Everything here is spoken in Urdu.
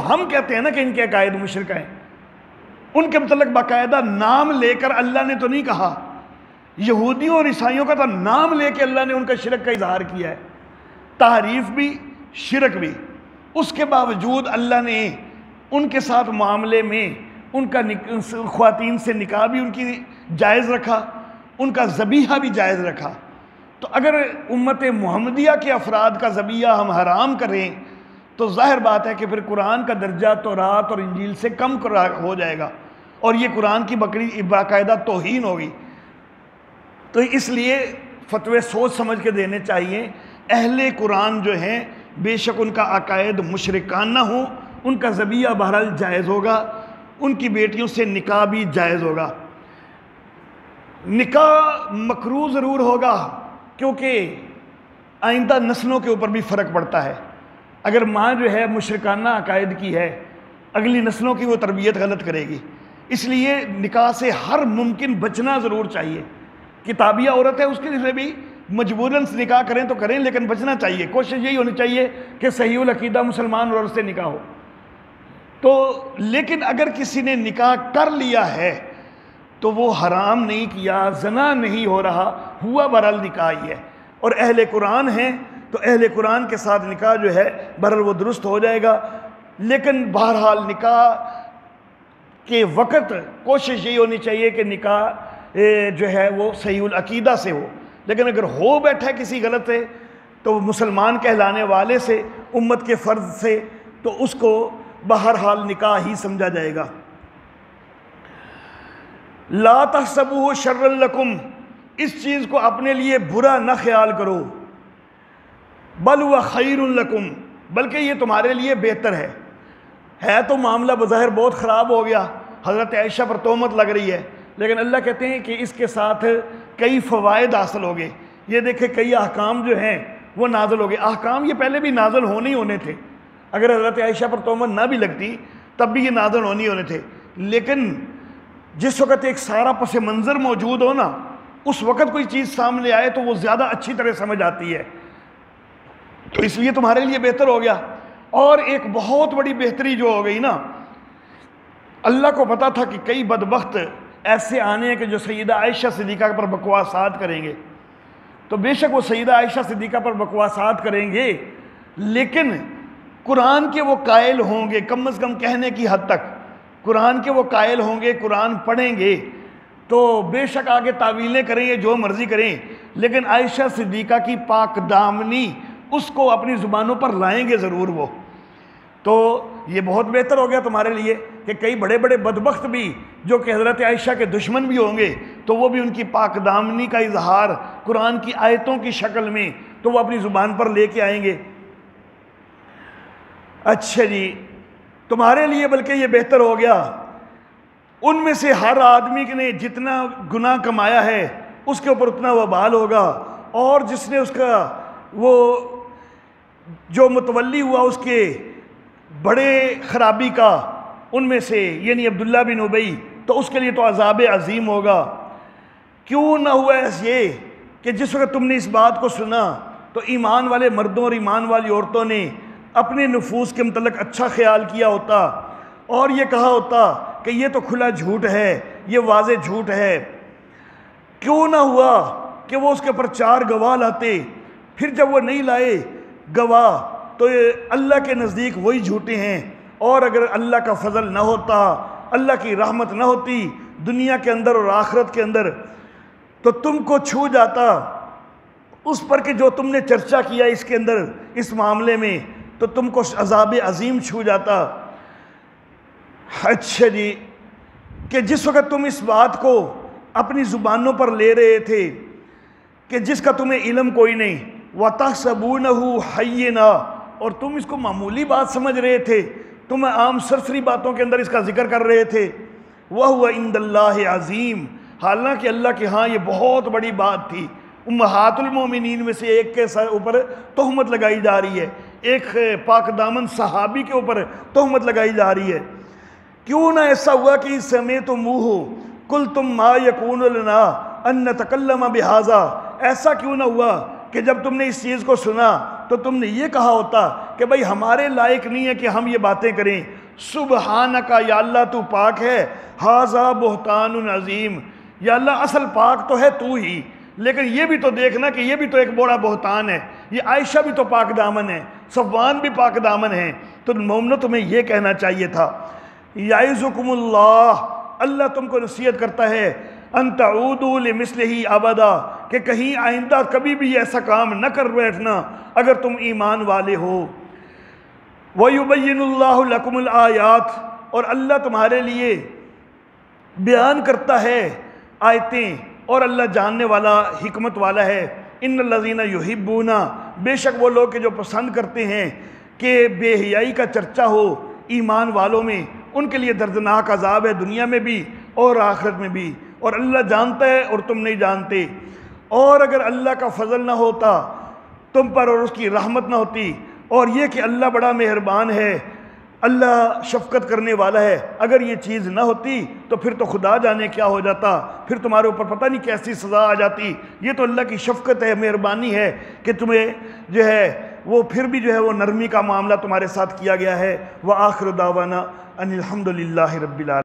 ہم کہتے ہیں نا کہ ان کے عقائد مشرک ہیں، ان کے متعلق باقاعدہ نام لے کر اللہ نے تو نہیں کہا، یہودیوں اور عیسائیوں کا تو نام لے کے اللہ نے ان کا شرک کا اظہار کیا ہے، تحریف بھی شرک بھی۔ اس کے باوجود اللہ نے ان کے ساتھ معاملے میں ان کا خواتین سے نکاح بھی ان کی جائز رکھا، ان کا ذبیحہ بھی جائز رکھا۔ تو اگر امت محمدیہ کے افراد کا ذبیحہ ہم حرام کریں تو ظاہر بات ہے کہ پھر قرآن کا درجہ تورات اور انجیل سے کم ہو جائے گا، اور یہ قرآن کی بقری باقاعدہ توہین ہوگی۔ تو اس لیے فتوے سوچ سمجھ کے دینے چاہیے۔ اہل قرآن جو ہیں بے شک ان کا عقائد مشرکانہ ہوں، ان کا ذبیحہ بہرحال جائز ہوگا، ان کی بیٹیوں سے نکاح بھی جائز ہوگا۔ نکاح مکروہ ضرور ہوگا کیونکہ آئندہ نسلوں کے اوپر بھی فرق پڑتا ہے۔ اگر ماں جو ہے مشرکانہ عقائد کی ہے، اگلی نسلوں کی وہ تربیت غلط کرے گی، اس لیے نکاح سے ہر ممکن بچنا ضرور چاہیے۔ کتابیہ عورت ہے، اس کے لیے بھی مجبوراً نکاح کریں تو کریں، لیکن بچنا چاہیے۔ کوشش یہی ہونی چاہیے کہ صحیح العقیدہ مسلمان عورت سے نکاح ہو۔ تو لیکن اگر کسی نے نکاح کر لیا ہے تو وہ حرام نہیں کیا، زنا نہیں ہو رہا، ہوا بہرحال نکاح ہی ہے، اور اہل قرآن ہیں تو اہل قرآن کے ساتھ نکاح جو ہے بہرحال وہ درست ہو جائے گا۔ لیکن بہرحال نکاح کے وقت کوشش یہی ہونی چاہیے کہ نکاح جو ہے وہ صحیح العقیدہ سے ہو، لیکن اگر ہو بیٹھا کسی غلط سے تو مسلمان کہلانے والے سے، امت کے فرد سے، تو اس کو بہرحال نکاح ہی سمجھا جائے گا۔ لا تحسبوہ شرا لکم، اس چیز کو اپنے لیے برا نہ خیال کرو، بل هو خیر لکم، بلکہ یہ تمہارے لیے بہتر ہے تو معاملہ بظاہر بہت خراب ہو گیا، حضرت عائشہ پر تہمت لگ رہی ہے، لیکن اللہ کہتے ہیں کہ اس کے ساتھ کئی فوائد حاصل ہو گئے۔ یہ دیکھیں کئی احکام جو ہیں وہ نازل ہو گئے، احکام یہ پہلے بھی نازل ہونے ہی ہونے تھے، اگر حضرت عائشہ پر تہمت نہ بھی لگتی تب بھی یہ نازل ہونے تھے، لیکن جس وقت ایک سارا پس منظر موجود ہو نا، اس وقت کوئی چیز سامنے آئے تو وہ زیادہ اچھی طرح سمجھ آتی ہے، تو اس لیے تمہارے لیے بہتر ہو گیا۔ اور ایک بہت بڑی بہتری جو ہو گئی نا، اللہ کو پتا تھا کہ کئی بدبخت ایسے آنے ہیں کہ جو سیدہ عائشہ صدیقہ پر بکواسات کریں گے، تو بے شک وہ سیدہ عائشہ صدیقہ پر بکواسات کریں گے، لیکن قرآن کے وہ قائل ہوں گے، کم از کم کہنے کی حد تک قرآن کے وہ قائل ہوں گے، قرآن پڑھیں گے، تو بے شک آگے تعویلیں کریں گے، جو مرضی کریں، لیکن عائشہ صدیقہ کی پاک دامنی اس کو اپنی زبانوں پر لائیں گے ضرور وہ۔ تو یہ بہت بہتر ہو گیا تمہارے لیے کہ کئی بڑے بڑے بدبخت بھی جو کہ حضرت عائشہ کے دشمن بھی ہوں گے تو وہ بھی ان کی پاک دامنی کا اظہار قرآن کی آیتوں کی شکل میں تو وہ اپنی زبان پر لے کے آئیں گے۔ اچھا جی، تمہارے لیے بلکہ یہ بہتر ہو گیا، ان میں سے ہر آدمی نے جتنا گناہ کمایا ہے اس کے اوپر اتنا وبال ہوگا، اور جس نے اس کا وہ جو متولی ہوا اس کے بڑے خرابی کا ان میں سے یعنی عبداللہ بن ابی، تو اس کے لیے تو عذاب عظیم ہوگا۔ کیوں نہ ہوا ایسے یہ کہ جس وقت تم نے اس بات کو سنا تو ایمان والے مردوں اور ایمان والی عورتوں نے اپنے نفوس کے متعلق اچھا خیال کیا ہوتا اور یہ کہا ہوتا کہ یہ تو کھلا جھوٹ ہے، یہ واضح جھوٹ ہے۔ کیوں نہ ہوا کہ وہ اس کے اوپر 4 گواہ لاتے، پھر جب وہ نہیں لائے گواہ تو اللہ کے نزدیک وہی جھوٹے ہیں، اور اگر اللہ کا فضل نہ ہوتا، اللہ کی رحمت نہ ہوتی دنیا کے اندر اور آخرت کے اندر، تو تم کو چھو جاتا اس پر کہ جو تم نے چرچا کیا اس کے اندر اس معاملے میں، تو تم کو عذاب عظیم چھو جاتا۔ اچھا جی، کہ جس وقت تم اس بات کو اپنی زبانوں پر لے رہے تھے کہ جس کا تمہیں علم کوئی نہیں، وَتَحْسَبُونَهُ حَيِّنًا، اور تم اس کو معمولی بات سمجھ رہے تھے، تم عام سرسری باتوں کے اندر اس کا ذکر کر رہے تھے، وَهُوَ عِندَ اللَّهِ عَظِيمٌ، حالانکہ اللہ کے ہاں یہ بہت بڑی بات تھی۔ امہات المومنین میں سے ایک کے اوپر تہمت لگائی جا رہی ہے، ایک پاک دامن صحابی کے اوپر تہمت لگائی جا رہی ہے۔ کیوں نہ ایسا ہوا کہ سَمِعْتُمُوهُ قُلْتُم مَّا يَكُونُ لَنَا أَن نَّتَكَلَّمَ بِهَذَا، ایسا کیوں نہ ہوا کہ جب تم نے اس چیز کو سنا تو تم نے یہ کہا ہوتا کہ بھئی ہمارے لائق نہیں ہے کہ ہم یہ باتیں کریں. سبحانکا یا اللہ تو پاک ہے. ھذا بہتان عظیم، یا اللہ اصل پاک تو ہے تو ہی، لیکن یہ بھی تو دیکھنا کہ یہ بھی تو ایک بڑا بہتان ہے. یہ عائشہ بھی تو پاک دامن ہے، صفوان بھی پاک دامن ہیں. تو مومنو تمہیں یہ کہنا چاہیے تھا. یعظکم اللہ، اللہ تم کو نصیحت کرتا ہے، ان تعودوا لمثلہ ابدا، کہ کہیں آئندہ کبھی بھی ایسا کام نہ کر بیٹھنا اگر تم ایمان والے ہو. وَيُبَيِّنُ اللَّهُ لَكُمُ الْآيَاتِ، اور اللہ تمہارے لیے بیان کرتا ہے آیتیں، اور اللہ جاننے والا حکمت والا ہے. ان الذین یحبون، بے شک وہ لوگ کہ جو پسند کرتے ہیں کہ بے حیائی کا چرچا ہو ایمان والوں میں، ان کے لیے دردناک عذاب ہے دنیا میں بھی اور آخرت میں بھی. اور اللہ جانتا ہے اور تم نہیں جانتے. اور اگر اللہ کا فضل نہ ہوتا تم پر اور اس کی رحمت نہ ہوتی، اور یہ کہ اللہ بڑا مہربان ہے، اللہ شفقت کرنے والا ہے، اگر یہ چیز نہ ہوتی تو پھر تو خدا جانے کیا ہو جاتا، پھر تمہارے اوپر پتہ نہیں کیسی سزا آ جاتی. یہ تو اللہ کی شفقت ہے، مہربانی ہے کہ تمہیں جو ہے وہ پھر بھی جو ہے وہ نرمی کا معاملہ تمہارے ساتھ کیا گیا ہے. وآخر دعوانا ان الحمد للہ رب العالمین.